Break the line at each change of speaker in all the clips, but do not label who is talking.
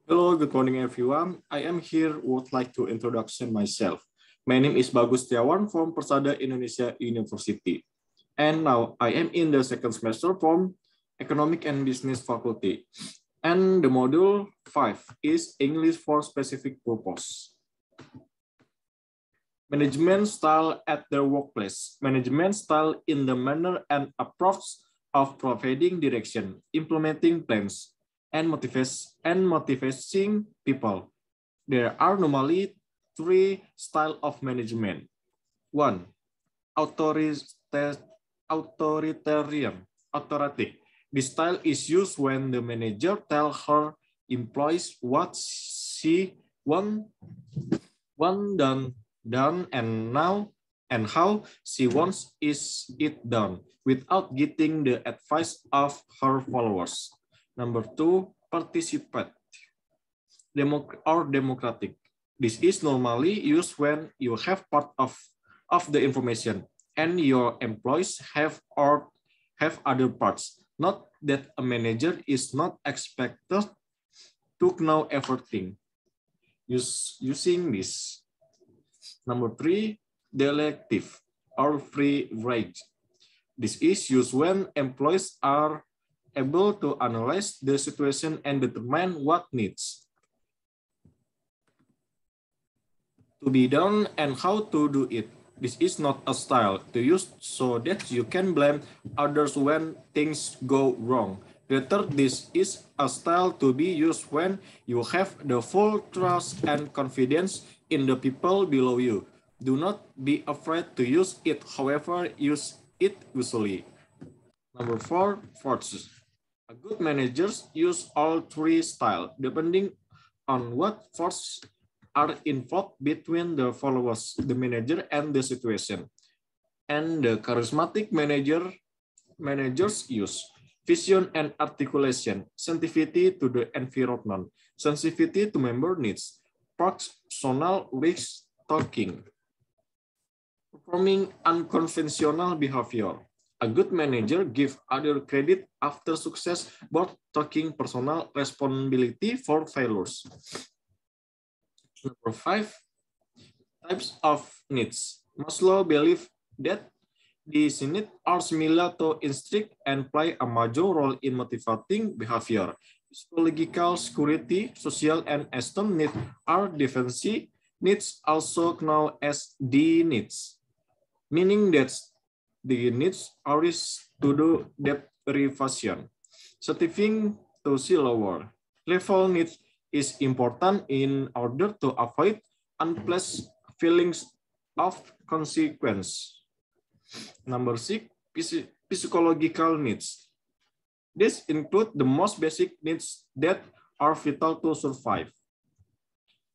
Hello, good morning, everyone. I am here would like to introduce myself. My name is Bagus Setiawan from Persada Indonesia University. And now I am in the second semester from Economic and Business Faculty. And the module 5 is English for Specific Purpose. Management style at the workplace. Management style in the manner and approach of providing direction, implementing plans, and motivating people. There are normally three styles of management. One, authoritarian, authoritative. This style is used when the manager tells her employees what she want done and now and how she wants it done without getting the advice of her followers. Number two, participate or democratic. This is normally used when you have part of the information and your employees have other parts. Not that a manager is not expected to know everything. Using this. Number three, delective or free range. This is used when employees are able to analyze the situation and determine what needs to be done and how to do it. This is not a style to use so that you can blame others when things go wrong. Rather, this is a style to be used when you have the full trust and confidence in the people below you. Do not be afraid to use it, however, use it wisely. Number four, forces. A good managers use all three styles, depending on what forces are involved between the followers, the manager, and the situation. And the charismatic managers use vision and articulation, sensitivity to the environment, sensitivity to member needs, personal risk taking, performing unconventional behavior. A good manager gives other credit after success, but taking personal responsibility for failures. Number five, types of needs. Maslow believes that these needs are similar to instinct and play a major role in motivating behavior. Psychological, security, social, and esteem needs are defensive needs, also known as D needs, meaning that the needs are to do deprivation. Striving to see lower level needs is important in order to avoid unpleasant feelings of consequence. Number six, psychological needs. This includes the most basic needs that are vital to survive.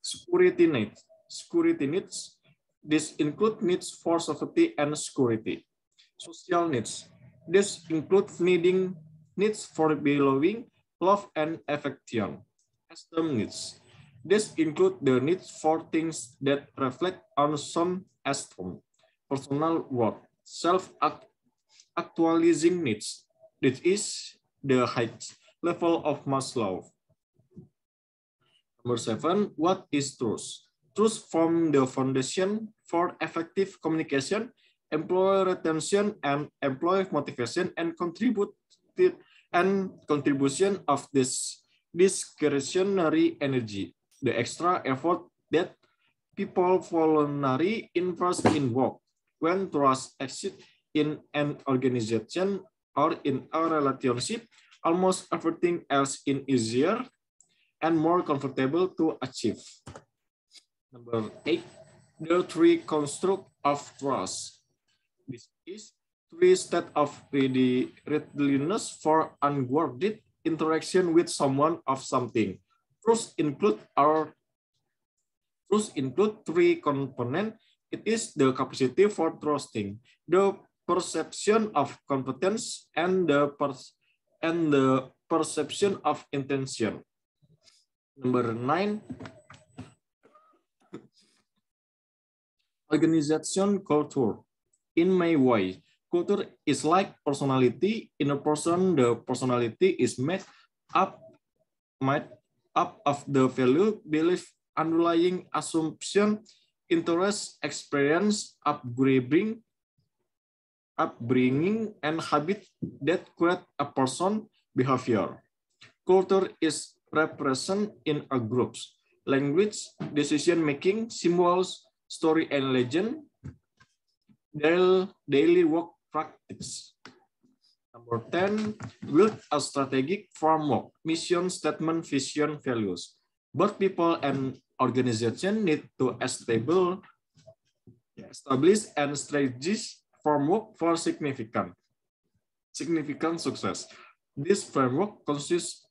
Security needs. Security needs. This include needs for safety and security. Social needs. This includes needs for belonging, love, and affection. Esteem needs. This include the needs for things that reflect on some esteem, personal worth, self-actualizing needs. This is the highest level of Maslow. Number seven, what is truth? Truth forms the foundation for effective communication, employee retention, and employee motivation, and contribution of this discretionary energy, the extra effort that people voluntarily invest in work. When trust exists in an organization or in a relationship, almost everything else is easier and more comfortable to achieve. Number eight, the three construct of trust. This is three state of readiness for unguarded interaction with someone of something. Trust include three components. It is the capacity for trusting, the perception of competence, and the perception of intention. Number nine, organization culture. In my way, culture is like personality. In a person, the personality is made up up of the value, belief, underlying assumption, interest, experience, upbringing, and habit that create a person behavior. Culture is represented in a groups. Language, decision-making, symbols, story and legend, daily work practice. Number 10, build a strategic framework, mission, statement, vision, values. Both people and organization need to establish and strategic framework for significant success. This framework consists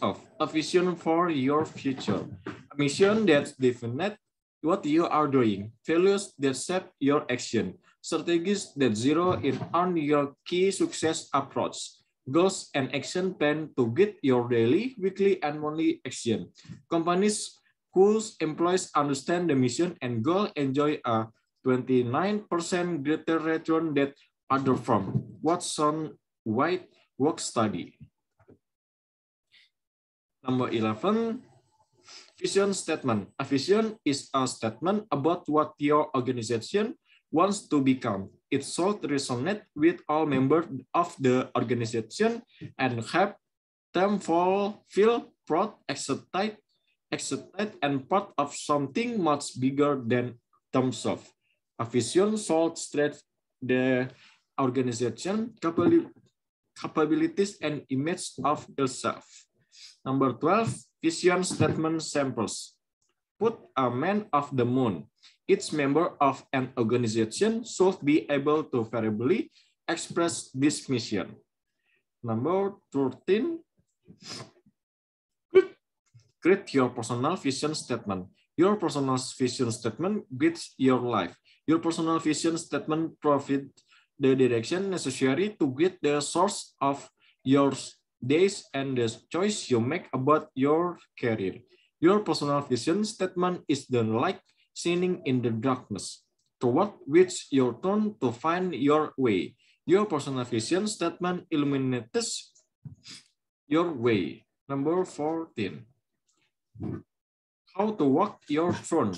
of a vision for your future, a mission that defines what you are doing, values that shape your action, strategies that zero in on your key success approach, goals and action plan to get your daily, weekly, and monthly action. Companies whose employees understand the mission and goal enjoy a 29% greater return than other firms. Watson White work study. Number 11, vision statement. A vision is a statement about what your organization wants to become. It should resonate with all members of the organization and help them feel proud, excited, and part of something much bigger than themselves. A vision should stress the organization capabilities and image of itself. Number 12, vision statement samples. Put a man of the moon. Each member of an organization should be able to variably express this mission. Number 13, create your personal vision statement. Your personal vision statement guides your life. Your personal vision statement provides the direction necessary to get the source of your days and the choice you make about your career. Your personal vision statement is the light shining in the darkness, toward which you turn to find your way. Your personal vision statement illuminates your way. Number 14. How to walk your throne.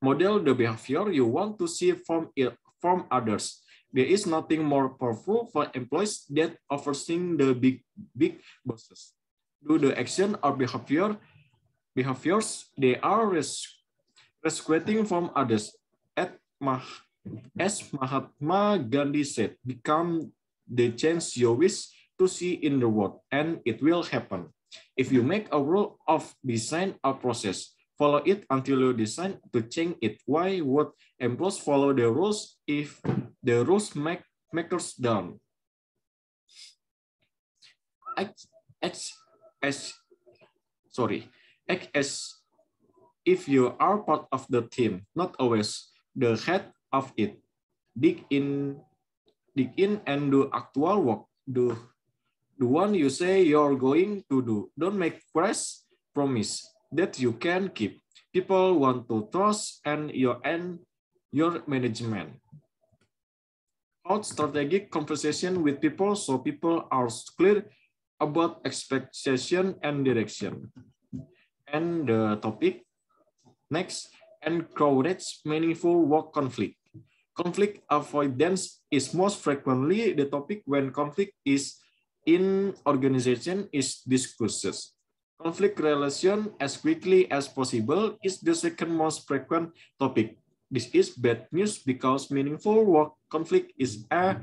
Model the behavior you want to see from others. There is nothing more powerful for employees than overseeing the big bosses. Do the action or behaviors they are rescuing from others. As Mahatma Gandhi said, become the change you wish to see in the world, and it will happen. If you make a rule of design or process, follow it until you decide to change it. Why would employees follow the rules if the rules makers don't? Act as if you are part of the team, not always the head of it. Dig in and do actual work. Do the one you say you're going to do. Don't make fresh promise that you can keep. People want to trust your management. Hold strategic conversation with people so people are clear about expectation and direction. And the topic next, encourage meaningful work conflict. Conflict avoidance is most frequently the topic when conflict is in organization is discussed. Conflict resolution as quickly as possible is the second most frequent topic. This is bad news because meaningful work conflict is a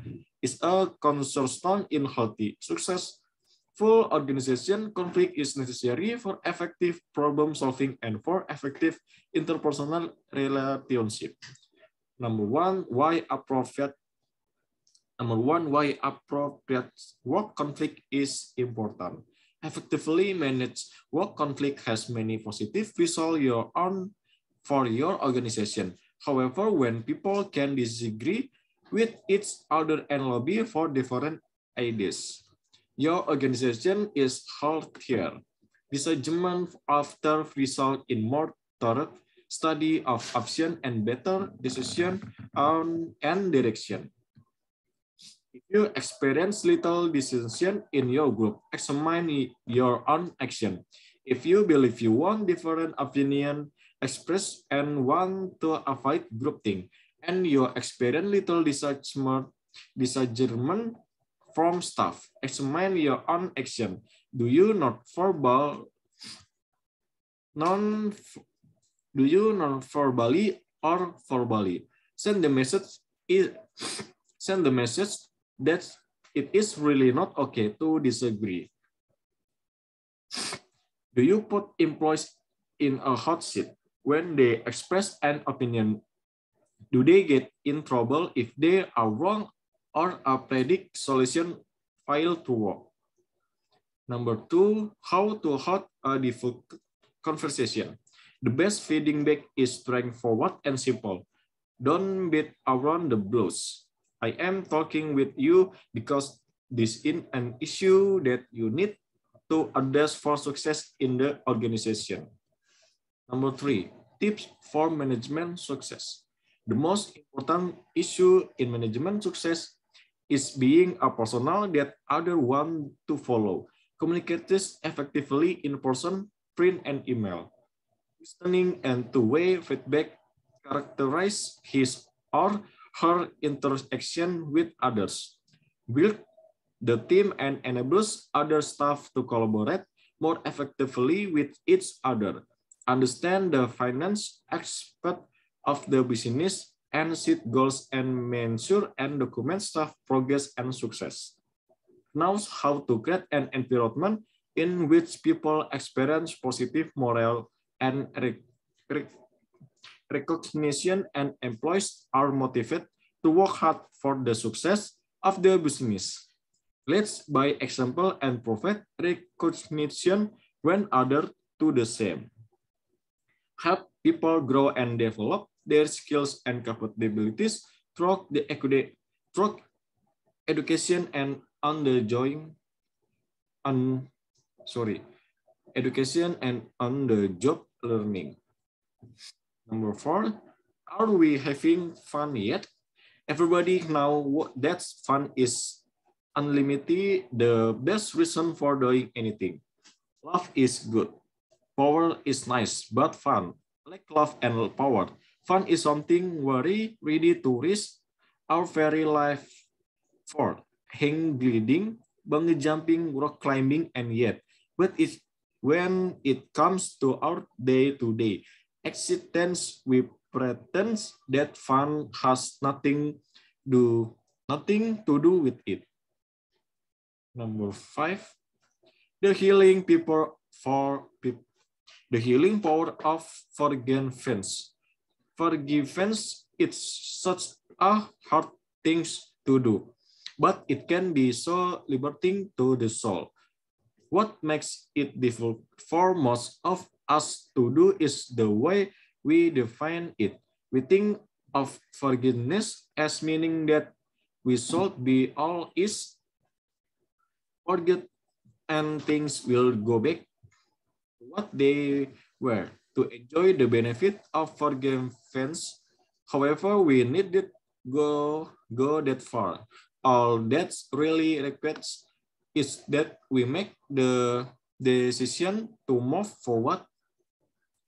cornerstone in healthy, successful organization. Conflict is necessary for effective problem solving and for effective interpersonal relationship. Number one, why appropriate work conflict is important. Effectively managed work conflict has many positive results for your organization. However, when people can disagree with each other and lobby for different ideas, your organization is healthier. Disagreement often result in more thorough study of options and better decision and direction. If You experience little dissension in your group. Examine your own action. If you believe you want different opinion expressed and want to avoid groupthink, and you experience little disagreement from staff, examine your own action. Do you not non do you non verbally or verbally send the message that it is really not okay to disagree? Do you put employees in a hot seat when they express an opinion? Do they get in trouble if they are wrong or a predict solution fail to work? Number 2, how to hold a difficult conversation. The best feedback is straightforward and simple. Don't beat around the bush. I am talking with you because this is an issue that you need to address for success in the organization. Number 3, tips for management success. The most important issue in management success is being a personnel that others want to follow. Communicate this effectively in person, print, and email. Listening and two-way feedback characterize his or her interaction with others. Build the team and enables other staff to collaborate more effectively with each other. Understand the finance aspect of the business and set goals and measure and document staff progress and success. Knows how to create an environment in which people experience positive morale and recognition, and employees are motivated to work hard for the success of the business. Let's by example and provide recognition when others do the same. Help people grow and develop their skills and capabilities through education and education and on-the-job learning. Number 4, are we having fun yet? Everybody know that fun is unlimited, the best reason for doing anything. Love is good. Power is nice, but fun. Like love and power, fun is something very ready to risk our very life for. Hang gliding, bungee jumping, rock climbing, and yet. But when it comes to our day-to-day existence, we pretend that fun has nothing to do with it. Number 5, the healing power of forgiveness. Forgiveness is such a hard thing to do, but it can be so liberating to the soul. What makes it difficult for most of us to do is the way we define it. We think of forgiveness as meaning that we should be all is forget and things will go back to what they were to enjoy the benefit of forgiveness. However, we needed go that far. All that's really requires is that we make the decision to move forward,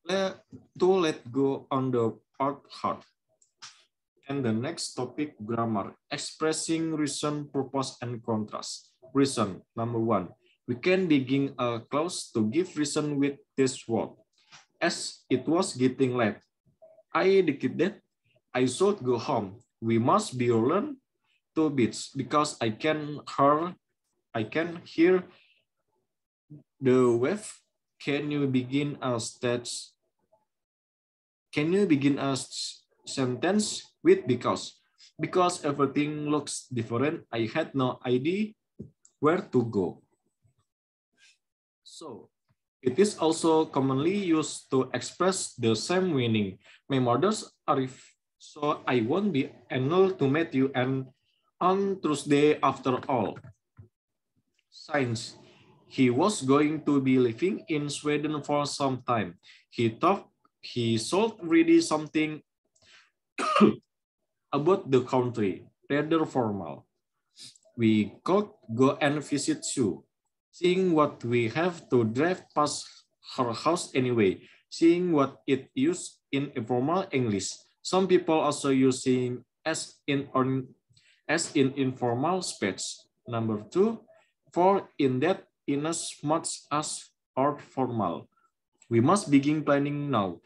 to let go on the part hard. And the next topic, grammar, expressing reason, purpose, and contrast. Reason, number 1. We can begin a clause to give reason with this word. As it was getting late, I decided I should go home. We must be alone to beach because I can hear the wave. Can you begin a sentence with because? Because everything looks different. I had no idea where to go. So it is also commonly used to express the same meaning. My mother's arrived, so I won't be able to meet you and on Thursday after all. Since he was going to be living in Sweden for some time, he thought he should read something about the country, rather formal. We could go and visit Sue. Seeing what we have to drive past her house anyway. Seeing what it used in informal English. Some people also using as in informal speech. Number 2, for in that in as much as or formal. We must begin planning now.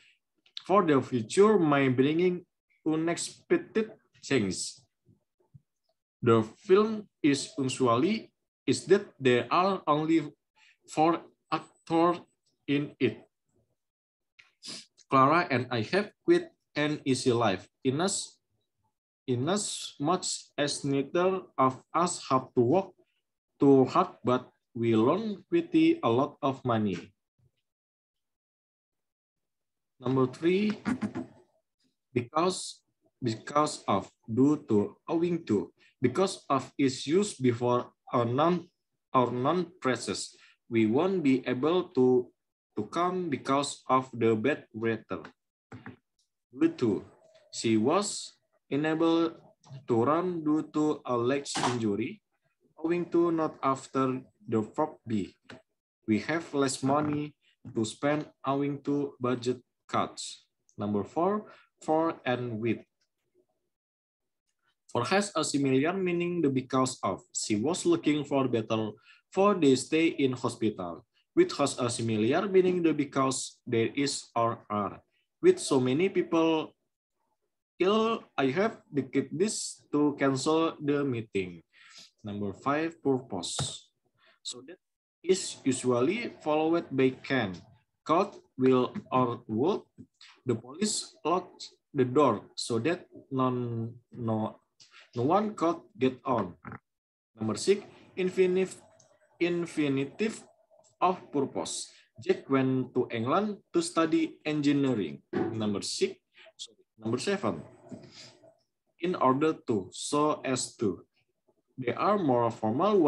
For the future may bringing unexpected change. The film is usually is that there are only 4 actors in it. Clara and I have quite an easy life. In as much as neither of us have to work too hard, but we earn pretty a lot of money. Number 3, because of, due to, owing to, because of its use before or non-presses, we won't be able to come because of the bad weather. Due to, she was unable to run due to a leg injury, owing to not after the verb be. We have less money to spend owing to budget cuts. Number 4, for and with. For has a similar meaning the because of. She was looking for better for the stay in hospital. With has a similar meaning the because there is or are. With so many people ill, I have declared this to cancel the meeting. Number 5, purpose. So that is usually followed by can. Could, will, or would. The police locked the door so that no one could get on. Number 6, infinitive of purpose. Jack went to England to study engineering. Number 7, in order to, so as to. There are more formal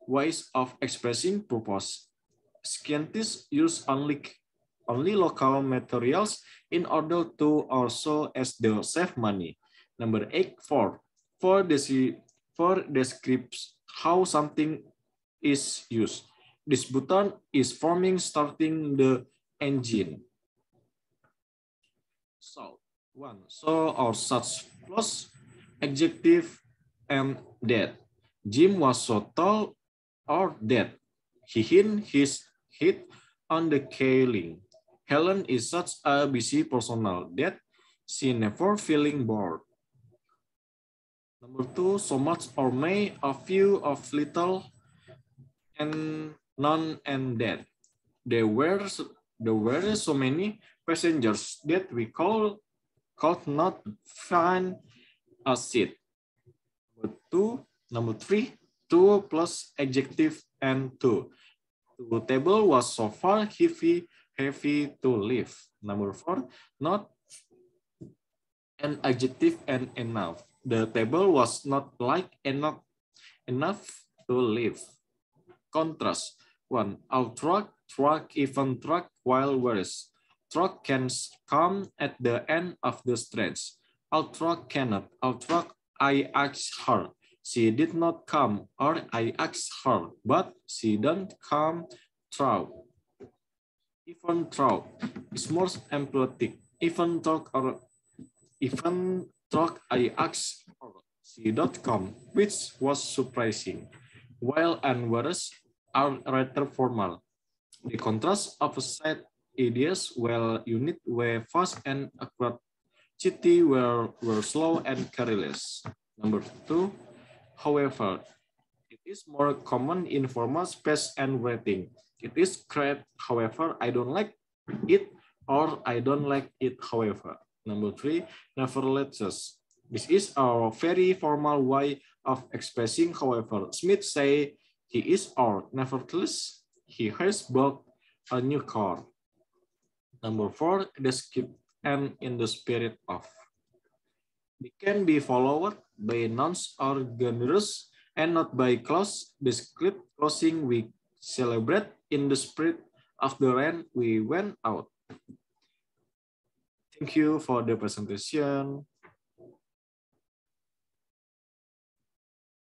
ways of expressing purpose. Scientists use only local materials in order to also as they save money. Number 8, for describes how something is used. This button is forming starting the engine. So 1, so or such plus adjective and that. Jim was so tall or that he hit his head on the railing. Helen is such a busy person that she never feeling bored. Number 2, so much or may, a few, of little, and none, and that. There were so many passengers that we could not find a seat. Number 3, 2 plus adjective and to. The table was so far heavy to lift. Number 4, not an adjective and enough. The table was not like enough to lift. Contrast 1, out truck, even truck, while whereas truck can come at the end of the stretch. Out truck cannot. Out truck, I asked her. She did not come, or I asked her, but she don't come through. Even through is more emphatic. Even talk I asked her. She don't come, which was surprising. While and whereas are rather formal. The contrast opposite ideas while unit were fast and accurate. City were slow and careless. Number 2, however, it is more common in formal space and writing. It is great, however, I don't like it, or I don't like it, however. Number 3, nevertheless. This is a very formal way of expressing, however. Smith say he is or nevertheless, he has bought a new car. Number 4, describe and in the spirit of. They can be followed by nouns or genres and not by clause. Describe closing we celebrate in the spirit of the rain we went out. Thank you for the presentation.